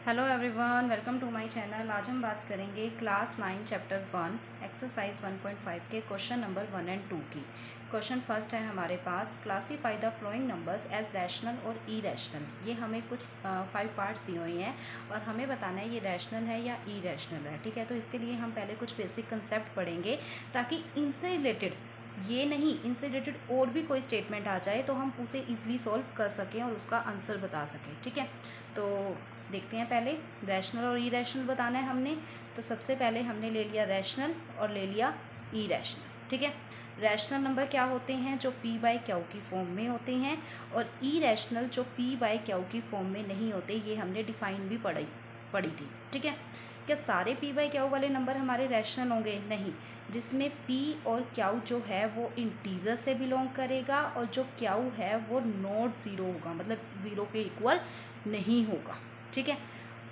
Hello everyone, welcome to my channel. आज हम बात करेंगे क्लास 9 चैप्टर 1 एक्सरसाइज 1.5 के क्वेश्चन नंबर 1 और 2 की। क्वेश्चन फर्स्ट है हमारे पास, classify the following numbers as rational और ई रैशनल। ये हमें कुछ 5 पार्ट्स दिए हुए हैं और हमें बताना है ये रैशनल है या ई रैशनल है। ठीक है, तो इसके लिए हम पहले कुछ बेसिक कंसेप्ट पढ़ेंगे ताकि इनसे रिलेटेड इनसे रिलेटेड और भी कोई स्टेटमेंट आ जाए तो हम उसे ईजिली सॉल्व कर सकें और उसका आंसर बता सकें। ठीक है, तो देखते हैं। पहले रैशनल और ई रैशनल बताना है हमने, तो सबसे पहले हमने ले लिया रैशनल और ले लिया ई रैशनल। ठीक है, रैशनल नंबर क्या होते हैं? जो पी बाई क्यू की फॉर्म में होते हैं, और ई रैशनल जो पी बाई क्यू की फॉर्म में नहीं होते। ये हमने डिफाइन भी पढ़ी थी। ठीक है, क्या सारे पी बाई क्यू वाले नंबर हमारे रैशनल होंगे? नहीं, जिसमें पी और क्यू जो है वो इंटीजर से बिलोंग करेगा और जो क्यू है वो नॉट ज़ीरो होगा, मतलब ज़ीरो के इक्वल नहीं होगा। ठीक है,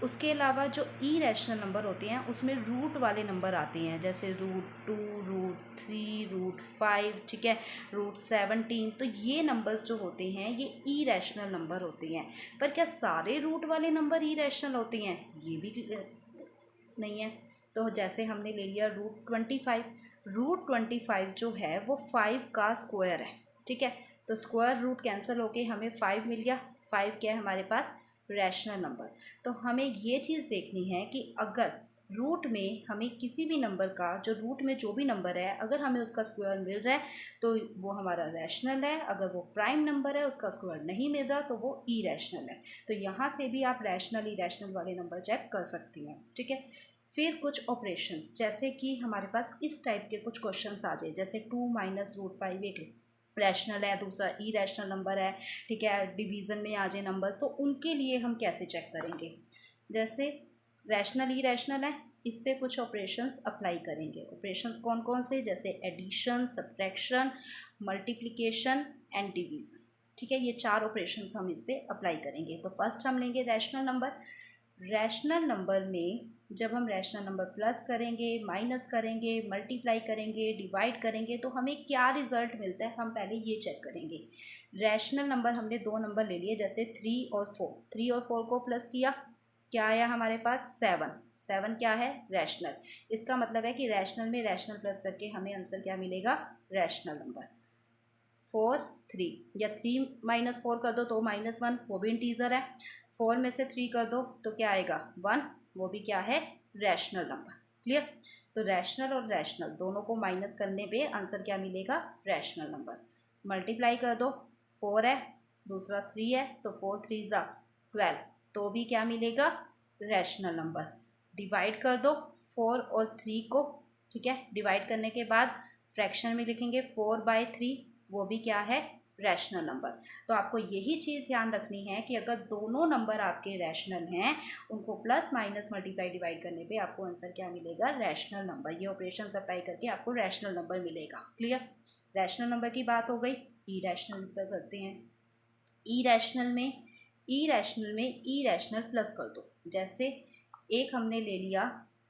उसके अलावा जो ई रैशनल नंबर होते हैं उसमें रूट वाले नंबर आते हैं, जैसे √2, √3, √5। ठीक है, √17। तो ये नंबर्स जो होते हैं ये ई रैशनल नंबर होते हैं। पर क्या सारे रूट वाले नंबर ई रैशनल होते हैं? ये भी नहीं है। तो जैसे हमने ले लिया √25। √25 जो है वो 5 का स्क्वायर है। ठीक है, तो स्क्वायर रूट कैंसिल होके हमें 5 मिल गया। 5 क्या है हमारे पास? Rational number. तो हमें ये चीज़ देखनी है कि अगर रूट में हमें किसी भी नंबर का, जो रूट में जो भी नंबर है, अगर हमें उसका स्क्वायर मिल रहा है तो वो हमारा रैशनल है। अगर वो प्राइम नंबर है, उसका स्क्वायर नहीं मिल रहा तो वो ई रैशनल है। तो यहाँ से भी आप रैशनल ई रैशनल वाले नंबर चेक कर सकती हैं। ठीक है, फिर कुछ ऑपरेशंस, जैसे कि हमारे पास इस टाइप के कुछ क्वेश्चंस आ जाए, जैसे 2 माइनस √5 एक रैशनल है, दूसरा ई रैशनल नंबर है। ठीक है, डिवीज़न में आ जाए नंबर्स, तो उनके लिए हम कैसे चेक करेंगे? जैसे रैशनल ई रैशनल है, इस पर कुछ ऑपरेशंस अप्लाई करेंगे। ऑपरेशंस कौन कौन से? जैसे addition, subtraction, multiplication and division. ठीक है, ये 4 ऑपरेशंस हम इस पर अप्लाई करेंगे। तो फर्स्ट हम लेंगे रैशनल नंबर। रैशनल नंबर में जब हम रैशनल नंबर प्लस करेंगे, माइनस करेंगे, मल्टीप्लाई करेंगे, डिवाइड करेंगे तो हमें क्या रिजल्ट मिलता है, हम पहले ये चेक करेंगे। रैशनल नंबर हमने 2 नंबर ले लिए, जैसे 3 और 4। 3 और 4 को प्लस किया, क्या आया हमारे पास? 7। 7 क्या है? रैशनल। इसका मतलब है कि रैशनल में रैशनल प्लस करके हमें आंसर क्या मिलेगा? Rational number. 4, 3, या 3 माइनस 4 कर दो तो -1, वो भी इंटीजर है। 4 में से 3 कर दो तो क्या आएगा? 1, वो भी क्या है? Rational number. क्लियर? तो रैशनल और रैशनल दोनों को माइनस करने पे आंसर क्या मिलेगा? Rational number. मल्टीप्लाई कर दो, 4 है, दूसरा 3 है, तो 4 3 ज़ा 12, तो भी क्या मिलेगा? Rational number. डिवाइड कर दो 4 और 3 को। ठीक है, डिवाइड करने के बाद फ्रैक्शन में लिखेंगे 4/3, वो भी क्या है? Rational number. तो आपको यही चीज़ ध्यान रखनी है कि अगर दोनों नंबर आपके रैशनल हैं, उनको प्लस माइनस मल्टीप्लाई डिवाइड करने पे आपको आंसर क्या मिलेगा? Rational number. ये ऑपरेशन अप्लाई करके आपको रैशनल नंबर मिलेगा। क्लियर? रैशनल नंबर की बात हो गई। ई रैशनल पर करते हैं। ई रैशनल में ई रैशनल प्लस कर दो। जैसे एक हमने ले लिया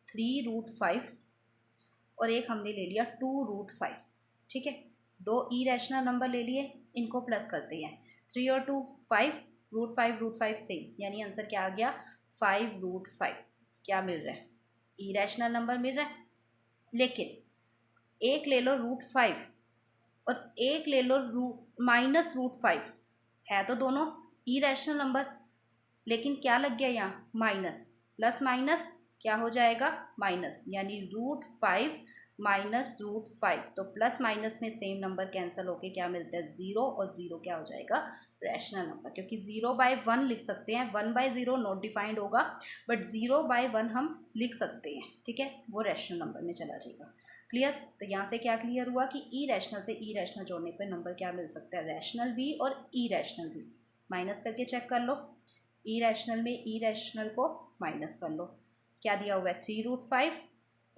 3√5 और एक हमने ले लिया 2√5। ठीक है, 2 ई रैशनल नंबर ले लिए, इनको प्लस करते हैं। 3 और 2 5, √5 सेम, यानी आंसर क्या आ गया? 5√5। क्या मिल रहा है? ई रैशनल नंबर मिल रहा है। लेकिन एक ले लो √5 और एक ले लो -√5, है तो दोनों ई रैशनल नंबर, लेकिन क्या लग गया यहाँ? माइनस। प्लस माइनस क्या हो जाएगा? माइनस, यानी √5 माइनस √5। तो प्लस माइनस में सेम नंबर कैंसिल होके क्या मिलता है? 0, और 0 क्या हो जाएगा? Rational number. क्योंकि 0/1 लिख सकते हैं, 1/0 नॉट डिफाइंड होगा, बट 0/1 हम लिख सकते हैं। ठीक है, वो रैशनल नंबर में चला जाएगा। क्लियर? तो यहाँ से क्या क्लियर हुआ कि ई रैशनल से ई रैशनल जोड़ने पर नंबर क्या मिल सकता है? रैशनल भी और ई रैशनल भी। माइनस करके चेक कर लो। ई रैशनल में ई रैशनल को माइनस कर लो। क्या दिया हुआ है? 3√5,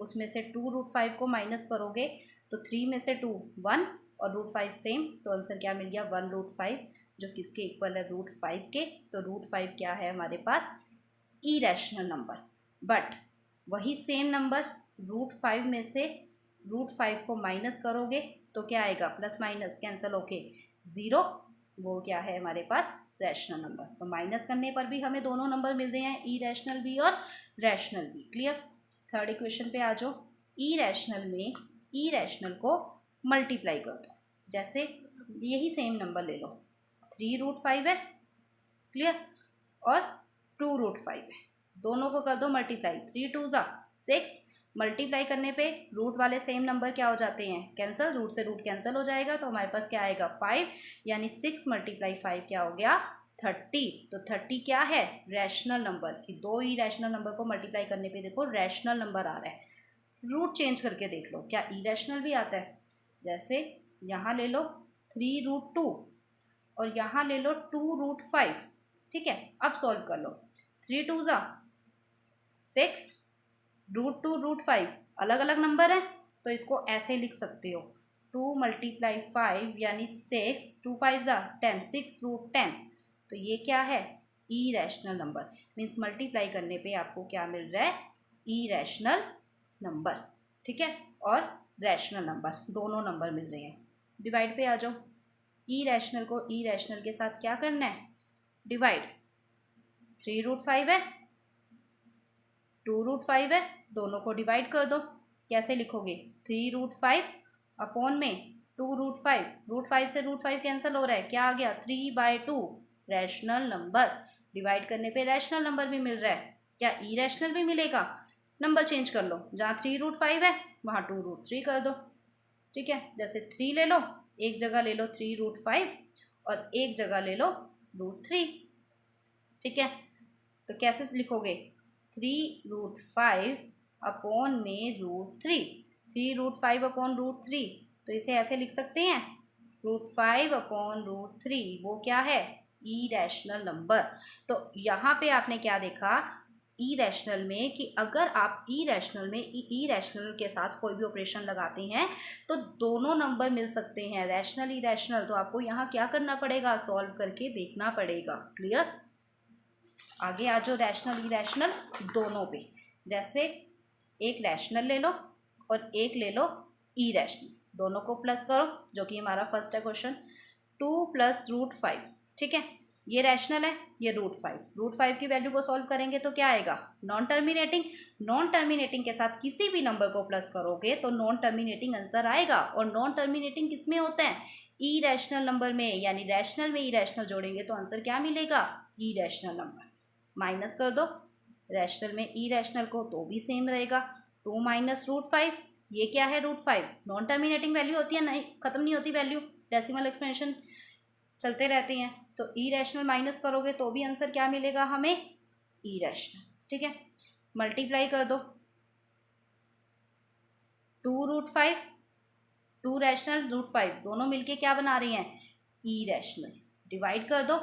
उसमें से 2√5 को माइनस करोगे तो 3 में से 2 1 और √5 सेम, तो आंसर क्या मिल गया? 1√5, जो किसके इक्वल है? √5 के। तो √5 क्या है हमारे पास? ई रैशनल नंबर। बट वही सेम नंबर √5 में से √5 को माइनस करोगे तो क्या आएगा? प्लस माइनस कैंसिल होके 0, वो क्या है हमारे पास? Rational number. तो माइनस करने पर भी हमें दोनों नंबर मिल रहे हैं, इरेशनल भी और रैशनल भी। क्लियर। थर्ड इक्वेशन पे आ जाओ। इरेशनल में इरेशनल को मल्टीप्लाई कर दो। जैसे यही सेम नंबर ले लो, 3√5 है, क्लियर, और 2√5 है, दोनों को कर दो मल्टीप्लाई। 3 2 ज़ा 6, मल्टीप्लाई करने पे रूट वाले सेम नंबर क्या हो जाते हैं, कैंसिल, रूट से रूट कैंसिल हो जाएगा, तो हमारे पास क्या आएगा 5, यानी 6 × 5 क्या हो गया 30। तो 30 क्या है, रैशनल नंबर, कि दो ही रैशनल नंबर को मल्टीप्लाई करने पे देखो रैशनल नंबर आ रहा है। रूट चेंज करके देख लो क्या इरेशनल भी आता है। जैसे यहाँ ले लो 3√2 और यहाँ ले लो 2√5, ठीक है। अब सॉल्व कर लो, 3 2 ज़ा 6, √2 √5 अलग अलग नंबर है, तो इसको ऐसे लिख सकते हो 2 × 5 यानी 6, 2 5 ज़ा 10, 6√10। तो ये क्या है, इरेशनल नंबर, मीन्स मल्टीप्लाई करने पे आपको क्या मिल रहा है, इरेशनल नंबर, ठीक है, और रैशनल नंबर, दोनों नंबर मिल रहे हैं। डिवाइड पे आ जाओ। इरेशनल को इरेशनल के साथ क्या करना है, डिवाइड। 3√5 है, 2√5 है, दोनों को डिवाइड कर दो। कैसे लिखोगे, 3√5 अपॉन में 2√5, √5 से √5 कैंसिल हो रहा है, क्या आ गया 3/2, रैशनल नंबर। डिवाइड करने पे रैशनल नंबर भी मिल रहा है, क्या इरेशनल भी मिलेगा, नंबर चेंज कर लो, जहाँ 3√5 है वहाँ 2√3 कर दो, ठीक है। जैसे 3 ले लो, एक जगह ले लो 3√5 और एक जगह ले लो √3, ठीक है। तो कैसे लिखोगे, 3√5 अपॉन में √3, 3√5 अपॉन √3, तो इसे ऐसे लिख सकते हैं √5 अपॉन √3, वो क्या है, इरेशनल नंबर। तो यहाँ पे आपने क्या देखा, इरेशनल में, कि अगर आप इरेशनल में इरेशनल के साथ कोई भी ऑपरेशन लगाते हैं तो दोनों नंबर मिल सकते हैं, रैशनल इरेशनल। तो आपको यहाँ क्या करना पड़ेगा, सॉल्व करके देखना पड़ेगा। क्लियर। आगे आ जाओ रैशनल इरेशनल दोनों पे। जैसे एक रैशनल ले लो और एक ले लो इरेशनल, दोनों को प्लस करो, जो कि हमारा फर्स्ट है क्वेश्चन। 2 + √5, ठीक है, ये रैशनल है, ये √5, √5 की वैल्यू को सॉल्व करेंगे तो क्या आएगा, नॉन टर्मिनेटिंग। नॉन टर्मिनेटिंग के साथ किसी भी नंबर को प्लस करोगे तो नॉन टर्मिनेटिंग आंसर आएगा, और नॉन टर्मिनेटिंग किस में होता है, इरेशनल नंबर में, यानी रैशनल में इरेशनल जोड़ेंगे तो आंसर क्या मिलेगा, इरेशनल नंबर। माइनस कर दो रैशनल में इरेशनल को, तो भी सेम रहेगा, 2 - √5, ये क्या है √5, नॉन टर्मिनेटिंग वैल्यू होती है, नहीं खत्म नहीं होती वैल्यू, डेसिमल एक्सपेंशन चलते रहते हैं। तो इरेशनल माइनस करोगे तो भी आंसर क्या मिलेगा हमें, इरेशनल, ठीक है। मल्टीप्लाई कर दो, 2√5, 2 रैशनल √5 दोनों मिलके क्या बना रही हैं, इरेशनल। डिवाइड कर दो,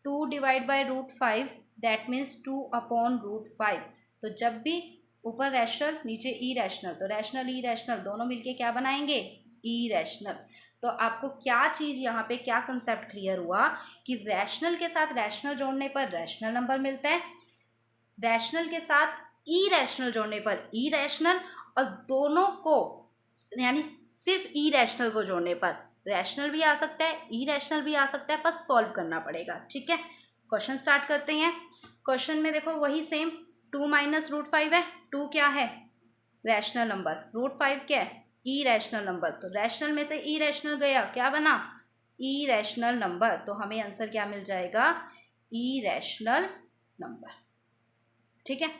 2 / √5 दैट मीन्स 2 अपॉन √5। तो जब भी ऊपर रैशनल नीचे इरेशनल, तो रैशनल इरेशनल दोनों मिलके क्या बनाएंगे, इरेशनल। तो आपको क्या चीज़ यहाँ पे, क्या कंसेप्ट क्लियर हुआ, कि रैशनल के साथ रैशनल जोड़ने पर रैशनल नंबर मिलता है, रैशनल के साथ इरेशनल जोड़ने पर इरेशनल, और दोनों को यानी सिर्फ इरेशनल को जोड़ने पर रैशनल भी आ सकता है, इरेशनल भी आ सकता है, बस सॉल्व करना पड़ेगा, ठीक है। क्वेश्चन स्टार्ट करते हैं। क्वेश्चन में देखो वही सेम, 2 - √5 है, 2 क्या है, रैशनल नंबर, √5 क्या है, इरेशनल नंबर। तो रैशनल में से इरेशनल गया, क्या बना, इरेशनल नंबर। तो हमें आंसर क्या मिल जाएगा, इरेशनल नंबर, ठीक है।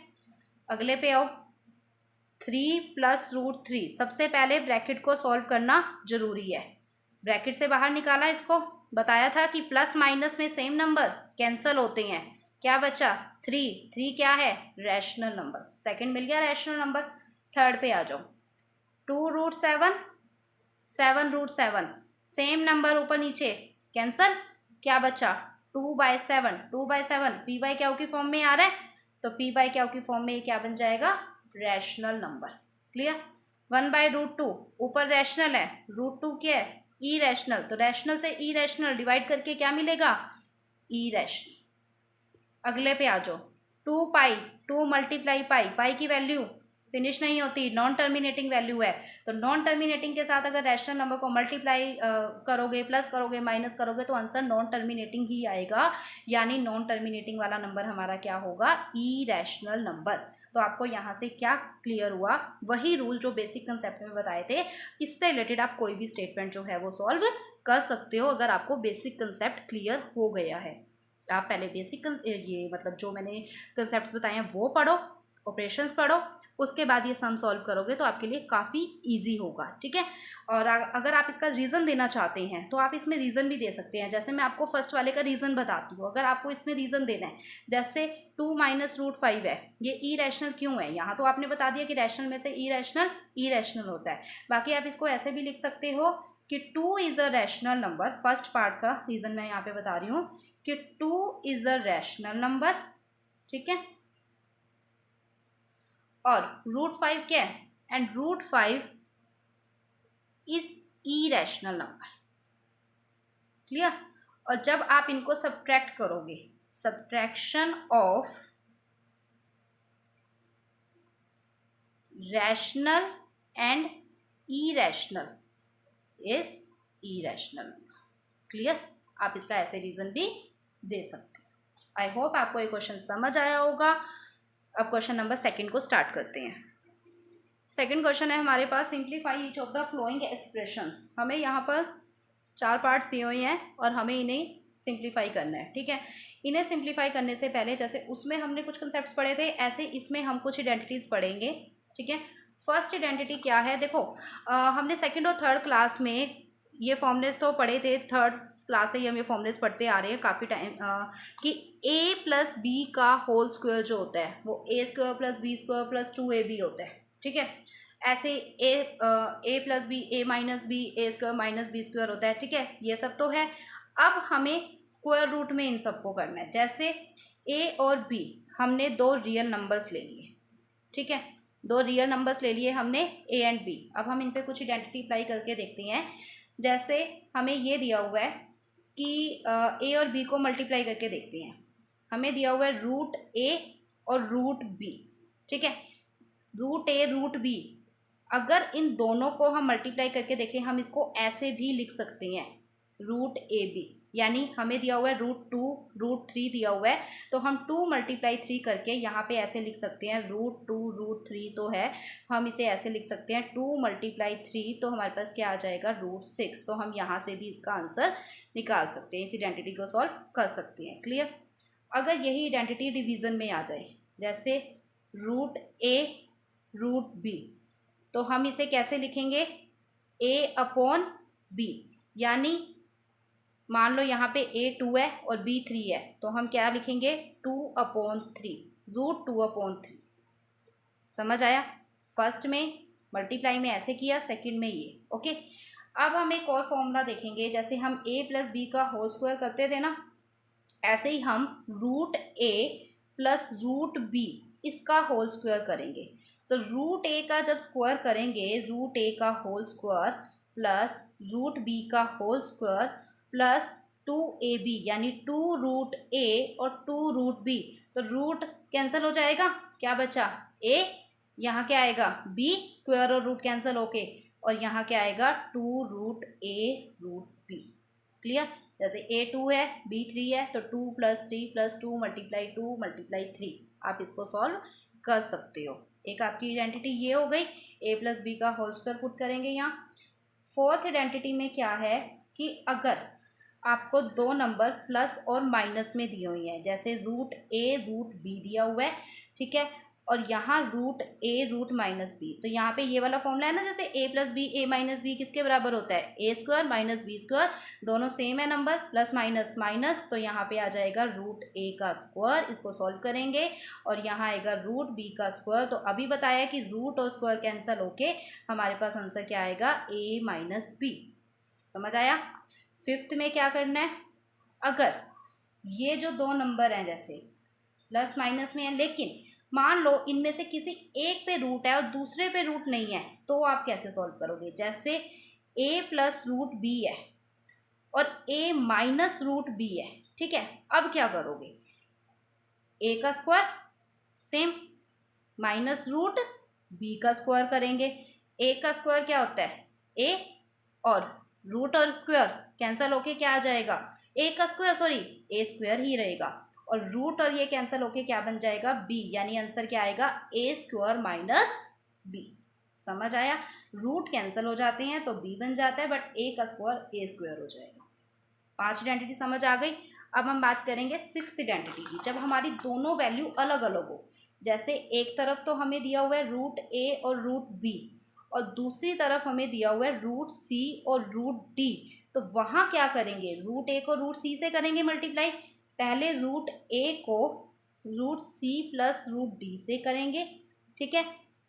अगले पे आओ, 3 + √3, सबसे पहले ब्रैकेट को सॉल्व करना जरूरी है। ब्रैकेट से बाहर निकाला, इसको बताया था कि प्लस माइनस में सेम नंबर कैंसिल होते हैं, क्या बचा 3, 3 क्या है, रैशनल नंबर, सेकंड मिल गया रैशनल नंबर। थर्ड पे आ जाओ, 2√7, 7√7, सेम नंबर ऊपर नीचे कैंसिल, क्या बचा 2/7, 2/7 p/q की फॉर्म में आ रहा है, तो p/q की फॉर्म में क्या बन जाएगा, रैशनल नंबर। क्लियर। 1/√2, ऊपर रैशनल है, √2 क्या है, इरेशनल, तो रैशनल से इरेशनल डिवाइड करके क्या मिलेगा, इरेशनल। अगले पे आ जाओ, 2 pi, 2 × पाई, पाई की वैल्यू फिनिश नहीं होती, नॉन टर्मिनेटिंग वैल्यू है। तो नॉन टर्मिनेटिंग के साथ अगर रैशनल नंबर को मल्टीप्लाई करोगे, प्लस करोगे, माइनस करोगे तो आंसर नॉन टर्मिनेटिंग ही आएगा, यानी नॉन टर्मिनेटिंग वाला नंबर हमारा क्या होगा, इरैशनल नंबर। तो आपको यहाँ से क्या क्लियर हुआ, वही रूल जो बेसिक कंसेप्ट में बताए थे, इससे रिलेटेड आप कोई भी स्टेटमेंट जो है वो सॉल्व कर सकते हो अगर आपको बेसिक कंसेप्ट क्लियर हो गया है। आप पहले बेसिक ये मतलब जो मैंने कंसेप्ट बताए हैं वो पढ़ो, ऑपरेशंस पढ़ो, उसके बाद ये सम सॉल्व करोगे तो आपके लिए काफ़ी इजी होगा, ठीक है। और अगर आप इसका रीज़न देना चाहते हैं तो आप इसमें रीज़न भी दे सकते हैं। जैसे मैं आपको फर्स्ट वाले का रीज़न बताती हूँ, अगर आपको इसमें रीज़न देना है, जैसे 2 माइनस रूट 5 है, ये इरैशनल क्यों है, यहाँ तो आपने बता दिया कि रैशनल में से इरैशनल होता है। बाकी आप इसको ऐसे भी लिख सकते हो कि 2 is a rational number. First part का रीज़न मैं यहाँ पे बता रही हूँ कि 2 इज़ अ रैशनल नंबर, ठीक है। और रूट 5 क्या है, and root 5 is irrational number, clear. और जब आप इनको सब्ट्रैक्ट करोगे, subtraction of rational and irrational is irrational number, clear. आप इसका ऐसे रीजन भी दे सकते हैं। आई होप आपको ये क्वेश्चन समझ आया होगा। अब क्वेश्चन नंबर सेकंड को स्टार्ट करते हैं। सेकंड क्वेश्चन है हमारे पास, simplify each of the following expressions. हमें यहाँ पर 4 पार्ट्स दिए हुए हैं और हमें इन्हें सिंप्लीफाई करना है, ठीक है। इन्हें सिंप्लीफाई करने से पहले, जैसे उसमें हमने कुछ कंसेप्ट्स पढ़े थे, ऐसे इसमें हम कुछ आइडेंटिटीज़ पढ़ेंगे, ठीक है। फर्स्ट आइडेंटिटी क्या है, देखो हमने सेकंड और थर्ड क्लास में ये फॉर्मूलेस तो पढ़े थे, थर्ड क्लास से ही हम ये फॉर्मूलेस पढ़ते आ रहे हैं काफ़ी टाइम, कि a प्लस बी का होल स्क्वायर जो होता है वो a square plus B square plus 2ab होता है, ठीक है। ऐसे a plus B, a minus B, A square minus B square होता है, ठीक है। ये सब तो है। अब हमें स्क्वायर रूट में इन सबको करना है। जैसे a और b हमने 2 रियल नंबर्स ले लिए, ठीक है, 2 रियल नंबर्स ले लिए हमने a एंड b। अब हम इन पे कुछ आइडेंटिटी अप्लाई करके देखते हैं। जैसे हमें ये दिया हुआ है कि a और b को मल्टीप्लाई करके देखते हैं। हमें दिया हुआ है रूट a और रूट b, ठीक है। रूट a रूट b, अगर इन दोनों को हम मल्टीप्लाई करके देखें, हम इसको ऐसे भी लिख सकते हैं, रूट ए बी, यानी हमें दिया हुआ है रूट 2 रूट 3 दिया हुआ है, तो हम 2 मल्टीप्लाई 3 करके यहाँ पे ऐसे लिख सकते हैं, रूट 2 रूट 3 तो है, हम इसे ऐसे लिख सकते हैं 2 मल्टीप्लाई 3, तो हमारे पास क्या आ जाएगा, रूट 6। तो हम यहाँ से भी इसका आंसर निकाल सकते हैं, इस आइडेंटिटी को सॉल्व कर सकते हैं, क्लियर। अगर यही आइडेंटिटी डिवीज़न में आ जाए, जैसे रूट ए रूट बी, तो हम इसे कैसे लिखेंगे, a अपॉन b, यानी मान लो यहाँ पे a 2 है और b 3 है, तो हम क्या लिखेंगे 2 अपॉन 3, रूट 2 अपॉन 3। समझ आया, फर्स्ट में मल्टीप्लाई में ऐसे किया, सेकंड में ये, ओके। अब हम एक और फॉर्मूला देखेंगे, जैसे हम a प्लस बी का होल स्क्वायर करते थे ना, ऐसे ही हम root a plus root b इसका होल स्क्वायर करेंगे। तो रूट a का जब स्क्वायर करेंगे, रूट a का whole square plus root b का होल स्क्वायर प्लस 2ab, यानी 2 रूट a और 2 रूट b, तो रूट कैंसिल हो जाएगा, क्या बचा a, यहाँ क्या आएगा b स्क्वायर और रूट कैंसिल होके, और यहाँ क्या आएगा 2 root a root b, clear. जैसे a 2 है b 3 है, तो 2 प्लस 3 प्लस 2 मल्टीप्लाई 2 मल्टीप्लाई 3, आप इसको सॉल्व कर सकते हो। एक आपकी आइडेंटिटी ये हो गई, a प्लस बी का होल स्क्वायर पुट करेंगे यहाँ। फोर्थ आइडेंटिटी में क्या है कि अगर आपको 2 नंबर प्लस और माइनस में दिए हुए हैं, जैसे रूट a रूट b दिया हुआ है, ठीक है, और यहाँ root a root minus b, तो यहाँ पे ये वाला फॉर्मूला है ना, जैसे a plus B a minus B किसके बराबर होता है, a square minus B square, दोनों सेम है नंबर, प्लस माइनस माइनस, तो यहाँ पे आ जाएगा रूट a का स्क्वायर, इसको सॉल्व करेंगे, और यहाँ आएगा रूट b का स्क्वायर। तो अभी बताया कि रूट और स्क्वायर कैंसिल होके हमारे पास आंसर क्या आएगा, a माइनस बी। समझ आया। फिफ्थ में क्या करना है, अगर ये जो 2 नंबर हैं जैसे प्लस माइनस में है, लेकिन मान लो इनमें से किसी एक पे रूट है और दूसरे पे रूट नहीं है, तो आप कैसे सॉल्व करोगे। जैसे a प्लस रूट बी है और a माइनस रूट बी है, ठीक है, अब क्या करोगे, a का square same minus root B का स्क्वायर करेंगे। ए का स्क्वायर क्या होता है, ए, और रूट और स्क्वायर कैंसिल होके क्या आ जाएगा, ए का स्क्वायर, सॉरी ए स्क्वायर ही रहेगा, और रूट और ये कैंसिल होके क्या बन जाएगा, बी, यानी आंसर क्या आएगा, ए स्क्वायर माइनस बी। समझ आया, रूट कैंसिल हो जाते हैं तो बी बन जाता है, बट ए का स्क्वायर ए स्क्वायर हो जाएगा। 5 आइडेंटिटी समझ आ गई। अब हम बात करेंगे 6th आइडेंटिटी की, जब हमारी दोनों वैल्यू अलग अलग हो। जैसे एक तरफ तो हमें दिया हुआ है रूट ए और रूट बी, और दूसरी तरफ हमें दिया हुआ है रूट सी और रूट डी। तो वहाँ क्या करेंगे, रूट ए को रूट सी से करेंगे मल्टीप्लाई। पहले रूट ए को root C plus root D से करेंगे, ठीक है।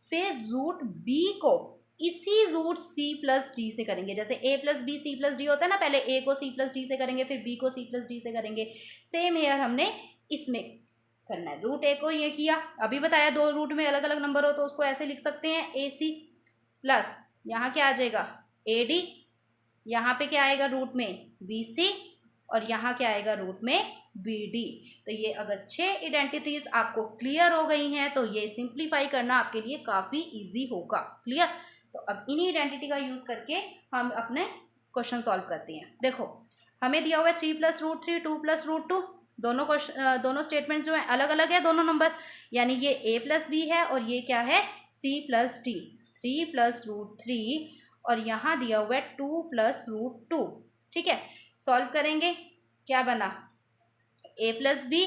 फिर रूट बी को इसी रूट सी प्लस डी से करेंगे। जैसे A plus B C plus D होता है ना, पहले ए को सी प्लस डी से करेंगे, फिर बी को सी प्लस डी से करेंगे। सेम हेयर हमने इसमें करना है। रूट ए को ये किया, अभी बताया दो रूट में अलग अलग नंबर हो तो उसको ऐसे लिख सकते हैं, ए सी प्लस यहाँ क्या आ जाएगा, ए डी, यहाँ पे क्या आएगा रूट में, बी सी, और यहाँ क्या आएगा रूट में, बी डी। तो ये अगर 6 आइडेंटिटीज आपको क्लियर हो गई हैं तो ये सिंप्लीफाई करना आपके लिए काफ़ी इजी होगा। क्लियर, तो अब इन्हीं आइडेंटिटी का यूज़ करके हम अपने क्वेश्चन सॉल्व करते हैं। देखो हमें दिया हुआ है 3 + √3 2 + √2, दोनों स्टेटमेंट्स जो है अलग अलग है दोनों नंबर, यानी ये a + b है और ये क्या है, c + d। 3 + √3 और यहाँ दिया हुआ है 2 + √2, ठीक है। सॉल्व करेंगे, क्या बना, a + b,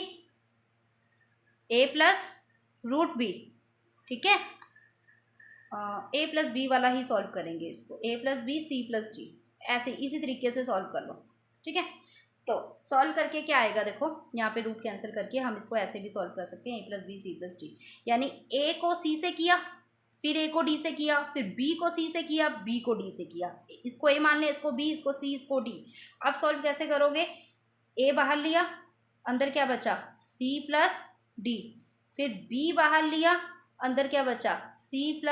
a + √b, ठीक है। a + b वाला ही सॉल्व करेंगे इसको, a + b c + d, ऐसे इसी तरीके से सॉल्व कर लो, ठीक है। तो सॉल्व करके क्या आएगा, देखो यहाँ पे रूट कैंसिल करके हम इसको ऐसे भी सॉल्व कर सकते हैं, a + b c + d, यानी a को c से किया, फिर a को d से किया, फिर b को c से किया, b को d से किया। इसको a मान लें, इसको b, इसको c, इसको d। अब सॉल्व कैसे करोगे, a बाहर लिया, अंदर क्या बचा, c + d, फिर b बाहर लिया, अंदर क्या बचा, c +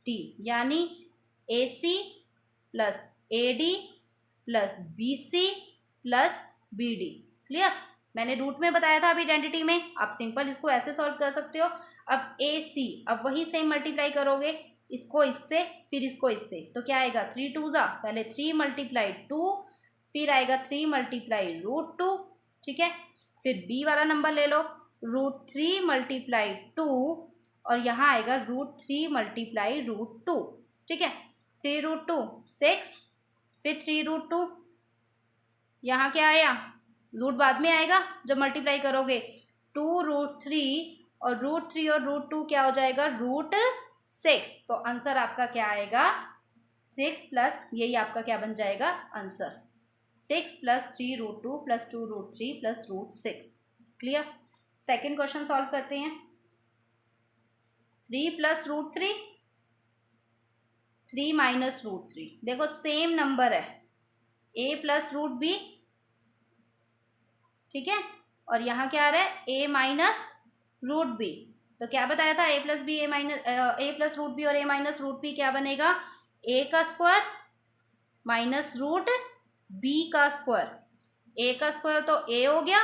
d, यानी ac + ad + bc + bd। Clear, मैंने रूट में बताया था अभी आइडेंटिटी में, आप सिंपल इसको ऐसे सॉल्व कर सकते हो। अब ac, अब वही सेम मल्टीप्लाई करोगे, इसको इससे फिर इसको इससे, तो क्या आएगा, 3 2 जा, पहले 3 × 2, फिर आएगा 3 × √2, ठीक है। फिर b वाला नंबर ले लो, √3 × 2, और यहाँ आएगा √3 × √2, ठीक है। 3 √2 6, फिर 3 √2, यहाँ क्या आया, रूट बाद में आएगा जब मल्टीप्लाई करोगे, 2 √3 और √3 और √2 क्या हो जाएगा, √6। तो आंसर आपका क्या आएगा, 6 प्लस, यही आपका क्या बन जाएगा answer, 6 + 3 √2 + 2 √3 + √6। Clear, second question solve करते हैं। 3 + √3 3 - √3, देखो सेम नंबर है, a + √b, ठीक है, और यहाँ क्या आ रहा है, a - √b। तो क्या बताया था, a + b, a + √b और a - √b क्या बनेगा, a का स्क्वायर माइनस √b का स्क्वायर। a का स्क्वायर तो a हो गया,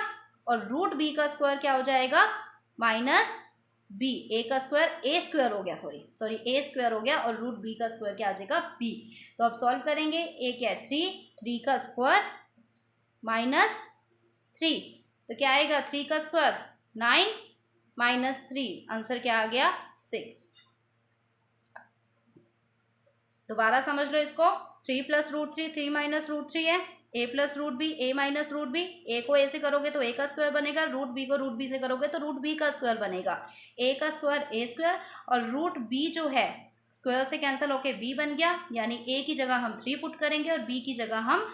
और √b का स्क्वायर क्या हो जाएगा, -b। a का स्क्वायर a स्क्वायर हो गया, सॉरी a स्क्वायर हो गया, और √b का स्क्वायर क्या आ जाएगा, b। तो अब सॉल्व करेंगे, a क्या है 3 का स्क्वायर -3, तो क्या आएगा, 3 का स्क्वायर 9 - 3, आंसर क्या आ गया, 6। दोबारा समझ लो इसको, 3 + √3 3 - √3 है, a + √b a - √b, a को a से करोगे तो a का स्क्वायर बनेगा, √b को √b से करोगे तो √b का स्क्वायर बनेगा, a का स्क्वायर a स्क्वायर, और √b जो है स्क्वायर से कैंसिल होके b बन गया, यानी a की जगह हम 3 पुट करेंगे और b की जगह हम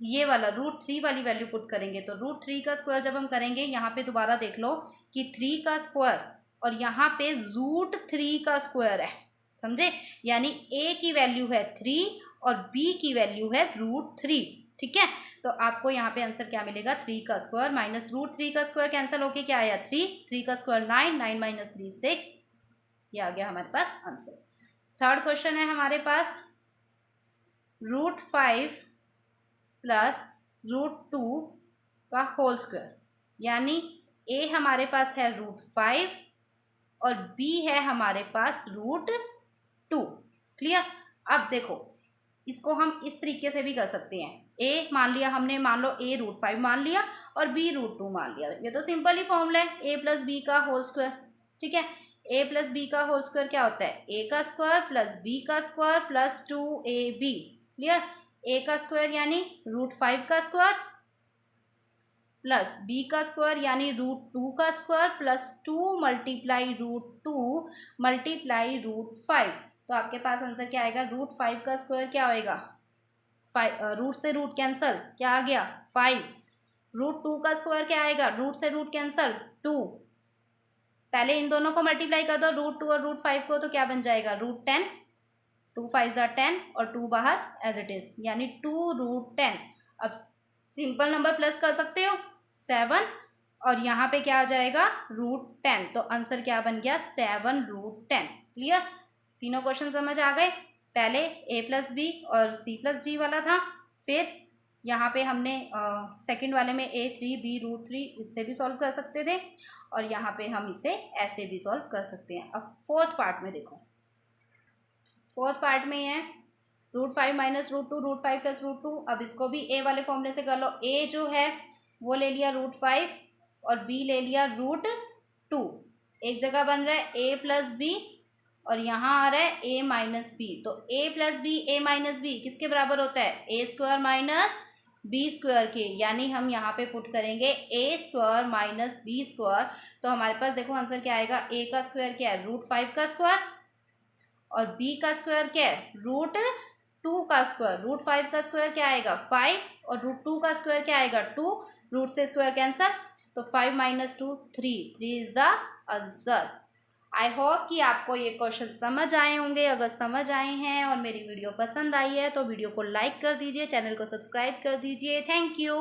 ये वाला √3 वाली वैल्यू पुट करेंगे। तो √3 का स्क्वायर जब हम करेंगे, यहाँ पे दोबारा देख लो कि 3 का स्क्वायर और यहाँ पे √3 का स्क्वायर है, समझे, यानी a की वैल्यू है 3 और b की वैल्यू है √3, ठीक है। तो आपको यहाँ पे आंसर क्या मिलेगा, 3 का स्क्वायर माइनस √3 का स्क्वायर कैंसिल होके क्या आया, 3 का स्क्वायर 9 9 - 3 6, ये आ गया हमारे पास आंसर। थर्ड क्वेश्चन है हमारे पास, √5 + √2 का होल स्क्वायर, यानी a हमारे पास है √5 और b है हमारे पास √2। 2। क्लियर। अब देखो इसको हम इस तरीके से भी कर सकते हैं। ए मान लिया हमने, मान लो ए √5 मान लिया और बी √2 मान लिया। ये तो सिंपल ही फॉर्मूला है, ए प्लस बी का होल स्क्वायर। ठीक है, ए प्लस बी का होल स्क्वायर क्या होता है? ए का स्क्वायर प्लस बी का स्क्वायर प्लस 2ab। क्लियर। ए का स्क्वायर यानी √5 का स्क्वायर प्लस बी का स्क्वायर यानी √2 का स्क्वायर प्लस 2 मल्टीप्लाई √2 मल्टीप्लाई √5। तो आपके पास आंसर क्या आएगा? √5 का स्क्वायर क्या होएगा? 5, रूट से रूट कैंसल, क्या आ गया? 5। √2 का स्क्वायर क्या आएगा? रूट से रूट कैंसल 2। पहले इन दोनों को मल्टीप्लाई कर दो, √2 और √5 को, तो क्या बन जाएगा? √10। 2 5 10 और 2 बाहर एज इट इज, यानी 2√10। अब सिंपल नंबर प्लस कर सकते हो 7 और यहाँ पे क्या आ जाएगा? √10। तो आंसर क्या बन गया? 7√10। क्लियर। तीनों क्वेश्चन समझ आ गए। पहले a प्लस बी और c प्लस डी वाला था, फिर यहाँ पे हमने सेकंड वाले में a3b√3 इससे भी सॉल्व कर सकते थे, और यहाँ पे हम इसे ऐसे भी सॉल्व कर सकते हैं। अब फोर्थ पार्ट में देखो, फोर्थ पार्ट में है √5 माइनस √2 √5 प्लस √2। अब इसको भी a वाले फॉर्मूले से कर लो। a जो है वो ले लिया √5 और b ले लिया √2। एक जगह बन रहा है a प्लस बी और यहाँ आ रहा है a माइनस बी। तो a plus B a minus B किसके बराबर होता है? a square minus B square के, यानी हम यहाँ पे पुट करेंगे a square minus B square. तो हमारे पास देखो आंसर क्या आएगा? a का स्क्वायर क्या है? √5 का स्क्वायर और b का स्क्वायर क्या है? √2 का स्क्वायर। √5 का स्क्वायर क्या आएगा? 5 और √2 का स्क्वायर क्या आएगा? 2। रूट से स्क्वायर कैंसल, तो 5 minus 2 3। 3 is the answer. I hope कि आपको ये क्वेश्चन समझ आए होंगे। अगर समझ आए हैं और मेरी वीडियो पसंद आई है तो वीडियो को लाइक कर दीजिए, चैनल को सब्सक्राइब कर दीजिए। Thank you.